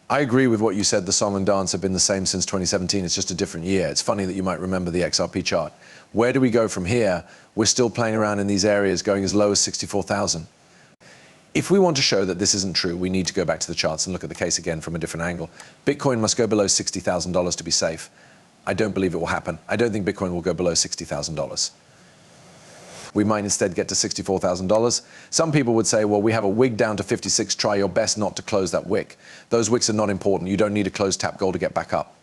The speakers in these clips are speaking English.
I agree with what you said. The song and dance have been the same since 2017. It's just a different year. It's funny that you might remember the XRP chart. Where do we go from here? We're still playing around in these areas, going as low as 64,000. If we want to show that this isn't true, we need to go back to the charts and look at the case again from a different angle. Bitcoin must go below $60,000 to be safe. I don't believe it will happen. I don't think Bitcoin will go below $60,000. We might instead get to $64,000. Some people would say, well, we have a wick down to 56. Try your best not to close that wick. Those wicks are not important. You don't need to close tap gold to get back up.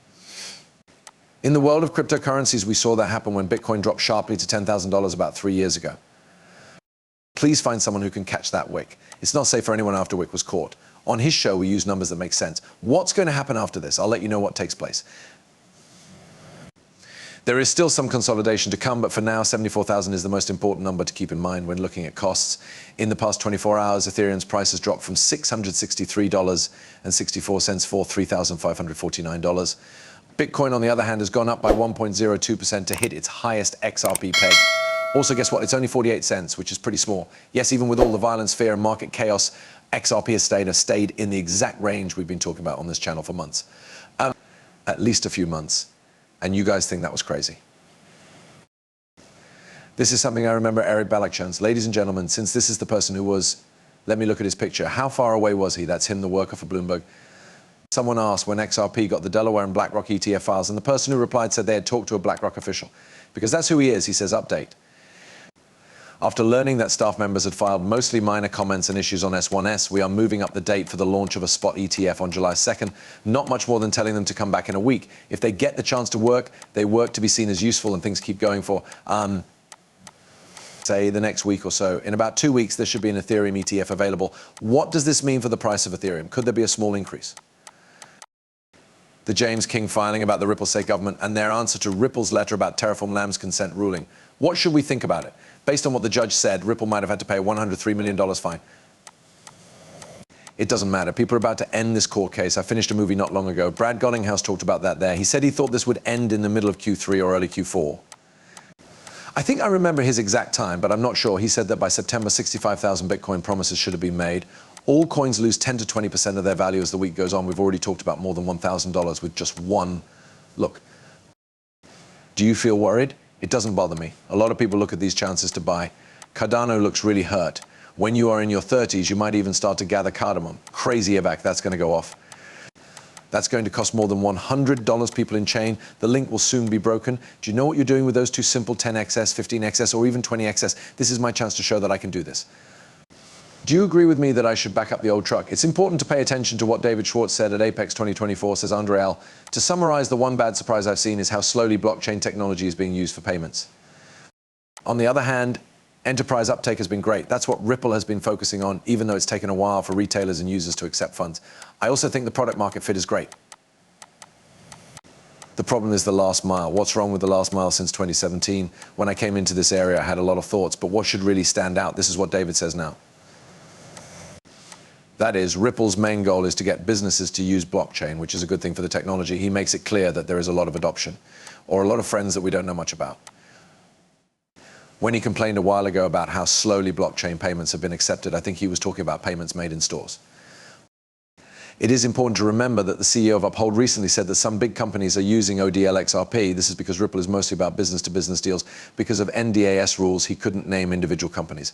In the world of cryptocurrencies, we saw that happen when Bitcoin dropped sharply to $10,000 about 3 years ago. Please find someone who can catch that wick. It's not safe for anyone after wick was caught. On his show, we use numbers that make sense. What's going to happen after this? I'll let you know what takes place. There is still some consolidation to come, but for now, 74,000 is the most important number to keep in mind when looking at costs. In the past 24 hours, Ethereum's price has dropped from $663.64 for $3,549. Bitcoin, on the other hand, has gone up by 1.02% to hit its highest XRP peg. Also, guess what? It's only 48 cents, which is pretty small. Yes, even with all the violence, fear, and market chaos, XRP has stayed in the exact range we've been talking about on this channel for months. At least a few months. And you guys think that was crazy. This is something I remember Eric Balakchan's. Ladies and gentlemen, since this is the person who was, let me look at his picture. How far away was he? That's him, the worker for Bloomberg. Someone asked when XRP got the Delaware and BlackRock ETF files, and the person who replied said they had talked to a BlackRock official. Because that's who he is, he says update. After learning that staff members had filed mostly minor comments and issues on S1S, we are moving up the date for the launch of a spot ETF on July 2nd, not much more than telling them to come back in a week. If they get the chance to work, they work to be seen as useful and things keep going for, say, the next week or so. In about 2 weeks, there should be an Ethereum ETF available. What does this mean for the price of Ethereum? Could there be a small increase? The James King filing about the Ripple state government and their answer to Ripple's letter about Terraform Labs consent ruling. What should we think about it? Based on what the judge said, Ripple might have had to pay a $103 million fine. It doesn't matter. People are about to end this court case. I finished a movie not long ago. Brad Gollinghouse talked about that there. He said he thought this would end in the middle of Q3 or early Q4. I think I remember his exact time, but I'm not sure. He said that by September, 65,000 Bitcoin promises should have been made. All coins lose 10 to 20% of their value as the week goes on. We've already talked about more than $1,000 with just one look. Do you feel worried? It doesn't bother me. A lot of people look at these chances to buy. Cardano looks really hurt. When you are in your 30s, you might even start to gather cardamom. Crazy evac, that's going to go off. That's going to cost more than $100 people in chain. The link will soon be broken. Do you know what you're doing with those two simple 10XS, 15XS, or even 20XS? This is my chance to show that I can do this. Do you agree with me that I should back up the old truck? It's important to pay attention to what David Schwartz said at Apex 2024, says Andre L. To summarize, the one bad surprise I've seen is how slowly blockchain technology is being used for payments. On the other hand, enterprise uptake has been great. That's what Ripple has been focusing on, even though it's taken a while for retailers and users to accept funds. I also think the product market fit is great. The problem is the last mile. What's wrong with the last mile since 2017? When I came into this area, I had a lot of thoughts, but what should really stand out? This is what David says now. That is, Ripple's main goal is to get businesses to use blockchain, which is a good thing for the technology. He makes it clear that there is a lot of adoption, or a lot of friends that we don't know much about. When he complained a while ago about how slowly blockchain payments have been accepted, I think he was talking about payments made in stores. It is important to remember that the CEO of Uphold recently said that some big companies are using ODL XRP. This is because Ripple is mostly about business-to-business deals. Because of NDAS rules, he couldn't name individual companies.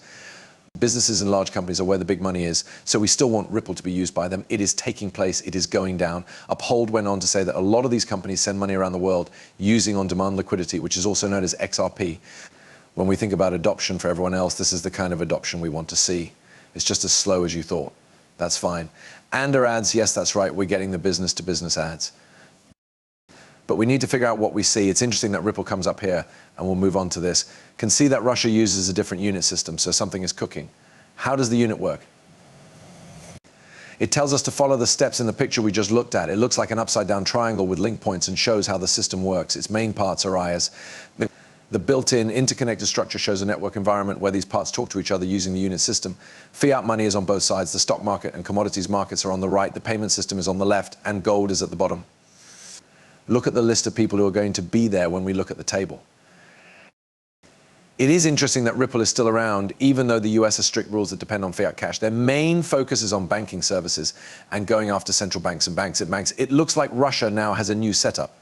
Businesses and large companies are where the big money is, so we still want Ripple to be used by them. It is taking place, it is going down. Uphold went on to say that a lot of these companies send money around the world using on-demand liquidity, which is also known as XRP. When we think about adoption for everyone else, this is the kind of adoption we want to see. It's just as slow as you thought. That's fine. And our ads, yes, that's right, we're getting the business-to-business ads. But we need to figure out what we see. It's interesting that Ripple comes up here, and we'll move on to this. Can see that Russia uses a different unit system, so something is cooking. How does the unit work? It tells us to follow the steps in the picture we just looked at. It looks like an upside-down triangle with link points and shows how the system works. Its main parts are IAs. The built-in interconnected structure shows a network environment where these parts talk to each other using the unit system. Fiat money is on both sides. The stock market and commodities markets are on the right. The payment system is on the left, and gold is at the bottom. Look at the list of people who are going to be there when we look at the table. It is interesting that Ripple is still around, even though the US has strict rules that depend on fiat cash. Their main focus is on banking services and going after central banks and banks. It looks like Russia now has a new setup.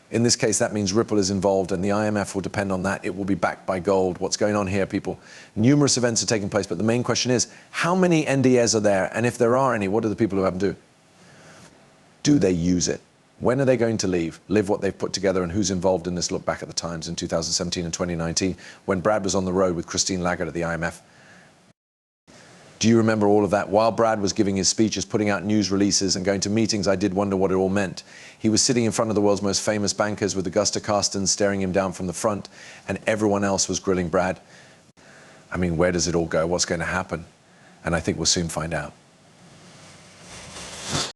In this case, that means Ripple is involved, and the IMF will depend on that. It will be backed by gold. What's going on here, people? Numerous events are taking place, but the main question is, how many NDS are there? And if there are any, what do the people who have them do? Do they use it? When are they going to live what they've put together, and who's involved in this? Look back at the Times in 2017 and 2019, when Brad was on the road with Christine Lagarde at the IMF. Do you remember all of that? While Brad was giving his speeches, putting out news releases and going to meetings, I did wonder what it all meant. He was sitting in front of the world's most famous bankers with Augusta Carstens staring him down from the front, and everyone else was grilling Brad. I mean, where does it all go? What's going to happen? And I think we'll soon find out.